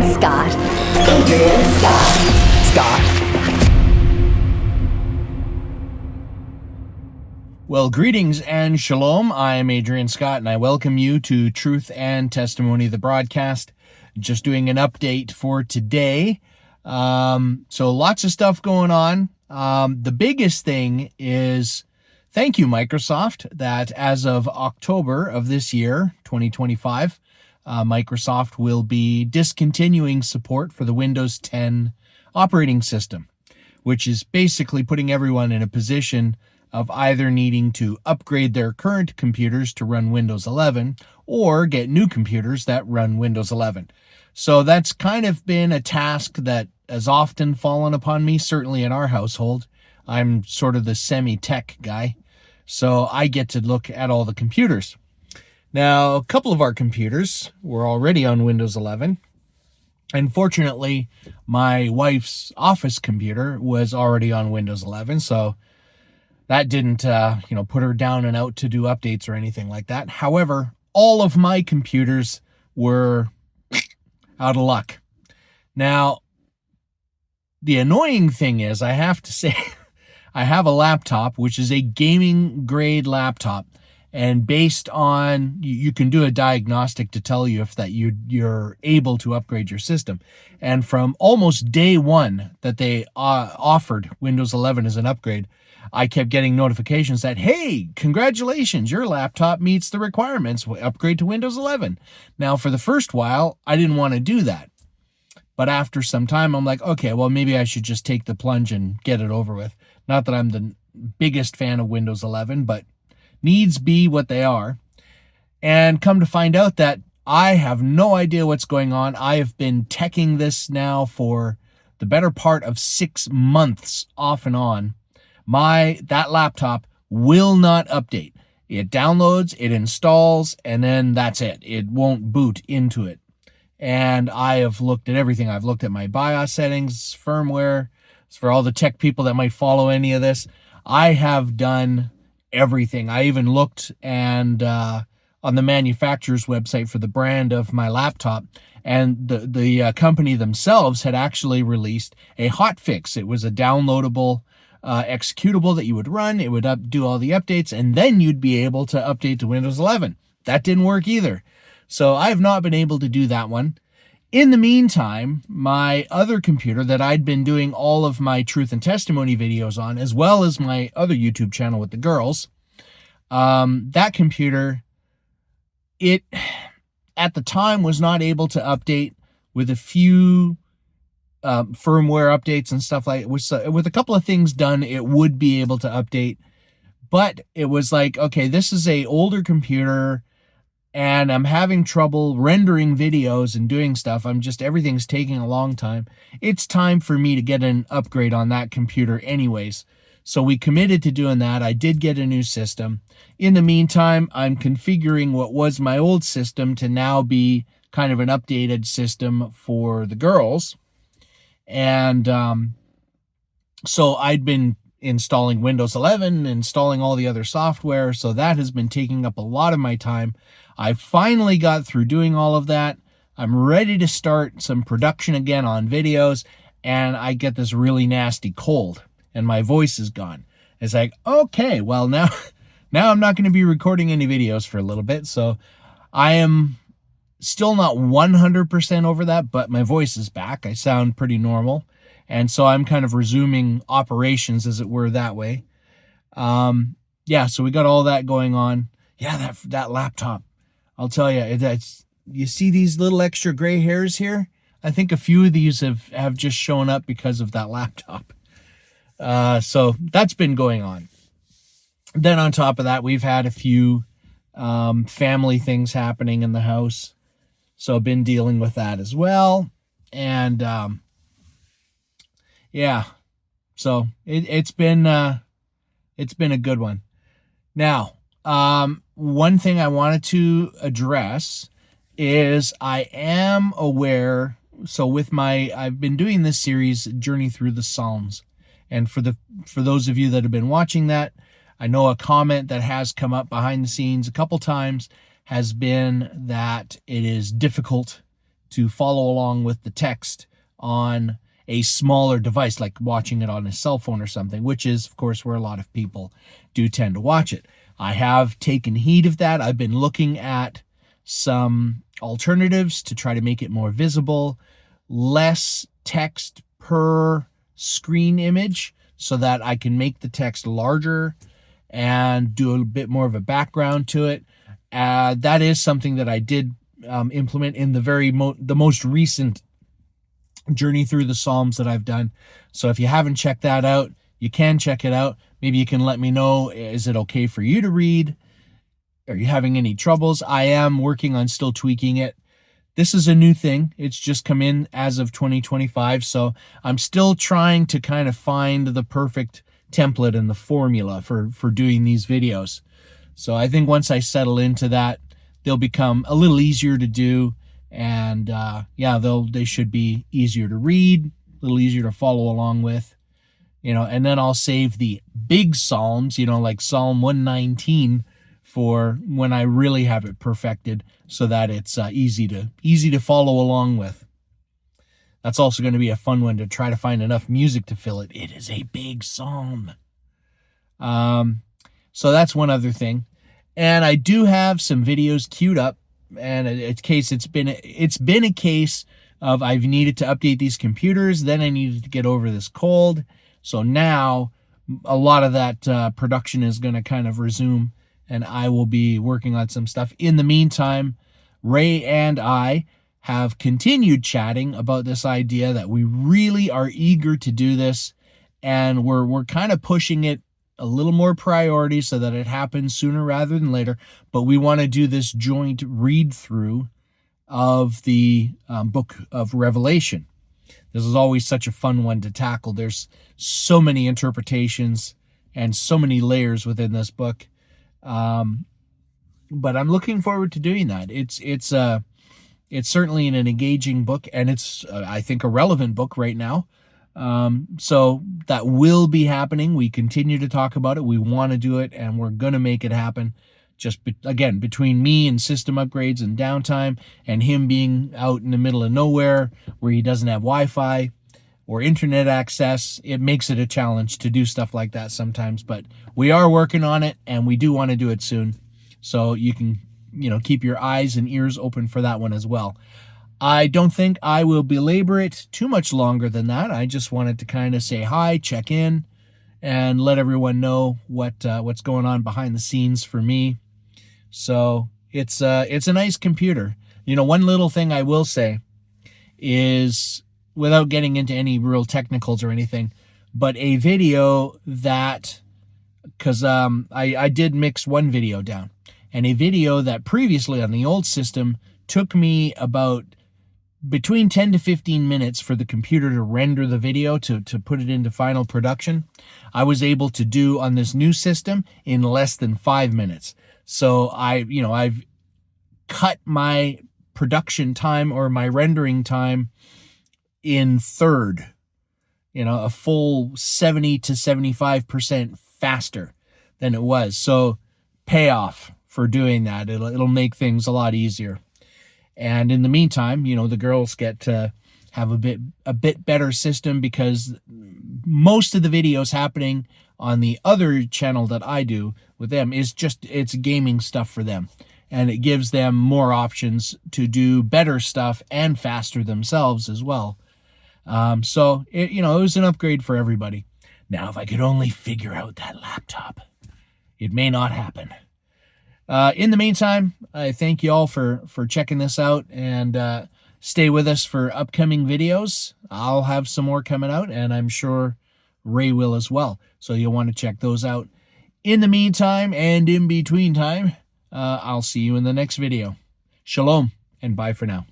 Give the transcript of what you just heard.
Scott. Adrian Scott. Well, greetings and shalom. I'm Adrian Scott, and I welcome you to Truth and Testimony, the broadcast. Just doing an update for today. So lots of stuff going on. The biggest thing is thank you, Microsoft, that as of October of this year, 2025, Microsoft will be discontinuing support for the Windows 10 operating system, which is basically putting everyone in a position of either needing to upgrade their current computers to run Windows 11 or get new computers that run Windows 11. So that's kind of been a task that has often fallen upon me, certainly in our household. I'm sort of the semi-tech guy, so I get to look at all the computers. Now, a couple of our computers were already on Windows 11. Unfortunately, my wife's office computer was already on Windows 11, so that didn't, put her down and out to do updates or anything like that. However, all of my computers were out of luck. Now, the annoying thing is, I have to say, I have a laptop, which is a gaming grade laptop. And based on, you can do a diagnostic to tell you if that you're able to upgrade your system. And from almost day one that they offered Windows 11 as an upgrade, I kept getting notifications that, hey, congratulations, your laptop meets the requirements, upgrade to Windows 11. Now, for the first while, I didn't want to do that. But after some time, I'm like, okay, well, maybe I should just take the plunge and get it over with. Not that I'm the biggest fan of Windows 11, but needs be what they are. And come to find out that I have no idea what's going on. I have been teching this now for the better part of 6 months off and on. That laptop will not update. It downloads, it installs, and then that's it. It won't boot into it. And I have looked at everything. I've looked at my BIOS settings, firmware. For all the tech people that might follow any of this, I have done everything. I even looked and on the manufacturer's website for the brand of my laptop, and the company themselves had actually released a hot fix. It was a downloadable executable that you would run. It would do all the updates, and then you'd be able to update to Windows 11. That didn't work either. So I have not been able to do that one. In the meantime, my other computer that I'd been doing all of my truth and testimony videos on, as well as my other YouTube channel with the girls, that computer, it at the time was not able to update with a few firmware updates and stuff like it. With a couple of things done, it would be able to update. But it was like, okay, this is a older computer, and I'm having trouble rendering videos and doing stuff. Everything's taking a long time. It's time for me to get an upgrade on that computer anyways. So we committed to doing that. I did get a new system. In the meantime, I'm configuring what was my old system to now be kind of an updated system for the girls. And so I'd been installing Windows 11, installing all the other software. So that has been taking up a lot of my time. I finally got through doing all of that. I'm ready to start some production again on videos, and I get this really nasty cold and my voice is gone. It's like, okay, well now I'm not going to be recording any videos for a little bit. So I am still not 100% over that, but my voice is back. I sound pretty normal. And so I'm kind of resuming operations, as it were, that way. So we got all that going on. Yeah, that laptop. I'll tell you, you see these little extra gray hairs here? I think a few of these have just shown up because of that laptop. So that's been going on. Then on top of that, we've had a few family things happening in the house. So I've been dealing with that as well. And so it's been a good one. Now, one thing I wanted to address is I am aware. So I've been doing this series, Journey Through the Psalms. And for those of you that have been watching that, I know a comment that has come up behind the scenes a couple times has been that it is difficult to follow along with the text on a smaller device, like watching it on a cell phone or something, which is, of course, where a lot of people do tend to watch it. I have taken heed of that. I've been looking at some alternatives to try to make it more visible, less text per screen image, so that I can make the text larger and do a bit more of a background to it. That is something that I did implement in the most recent journey through the Psalms that I've done. So if you haven't checked that out, you can check it out. Maybe you can let me know, is it okay for you to read? Are you having any troubles? I am working on still tweaking it. This is a new thing. It's just come in as of 2025. So I'm still trying to kind of find the perfect template and the formula for doing these videos. So I think once I settle into that, they'll become a little easier to do. And they should be easier to read, a little easier to follow along with, and then I'll save the big Psalms, like Psalm 119 for when I really have it perfected, so that it's easy to follow along with. That's also going to be a fun one, to try to find enough music to fill it. It is a big psalm. So that's one other thing. And I do have some videos queued up, and it's been a case of I've needed to update these computers, then I needed to get over this cold. So now a lot of that production is going to kind of resume, and I will be working on some stuff. In the meantime, Ray and I have continued chatting about this idea that we really are eager to do this, and we're kind of pushing it a little more priority so that it happens sooner rather than later. But we want to do this joint read through of the book of Revelation. This is always such a fun one to tackle. There's so many interpretations and so many layers within this book. But I'm looking forward to doing that. It's certainly an engaging book, and it's I think a relevant book right now. So that will be happening. We continue to talk about it. We want to do it, and we're going to make it happen. Just again, between me and system upgrades and downtime, and him being out in the middle of nowhere where he doesn't have Wi-Fi or internet access, it makes it a challenge to do stuff like that sometimes. But we are working on it, and we do want to do it soon. So you can, keep your eyes and ears open for that one as well. I don't think I will belabor it too much longer than that. I just wanted to kind of say hi, check in, and let everyone know what's going on behind the scenes for me. So it's a nice computer. One little thing I will say is, without getting into any real technicals or anything, but a video that, because I did mix one video down, and a video that previously on the old system took me about between 10 to 15 minutes for the computer to render the video to put it into final production, I was able to do on this new system in less than 5 minutes. So I've cut my production time or my rendering time in third, a full 70 to 75% faster than it was. So payoff for doing that. It'll make things a lot easier. And in the meantime, the girls get to have a bit better system, because most of the videos happening on the other channel that I do with them is it's gaming stuff for them. And it gives them more options to do better stuff and faster themselves as well. So it was an upgrade for everybody. Now, if I could only figure out that laptop, it may not happen. In the meantime, I thank you all for checking this out, and stay with us for upcoming videos. I'll have some more coming out, and I'm sure Ray will as well. So you'll want to check those out. In the meantime and in between time, I'll see you in the next video. Shalom, and bye for now.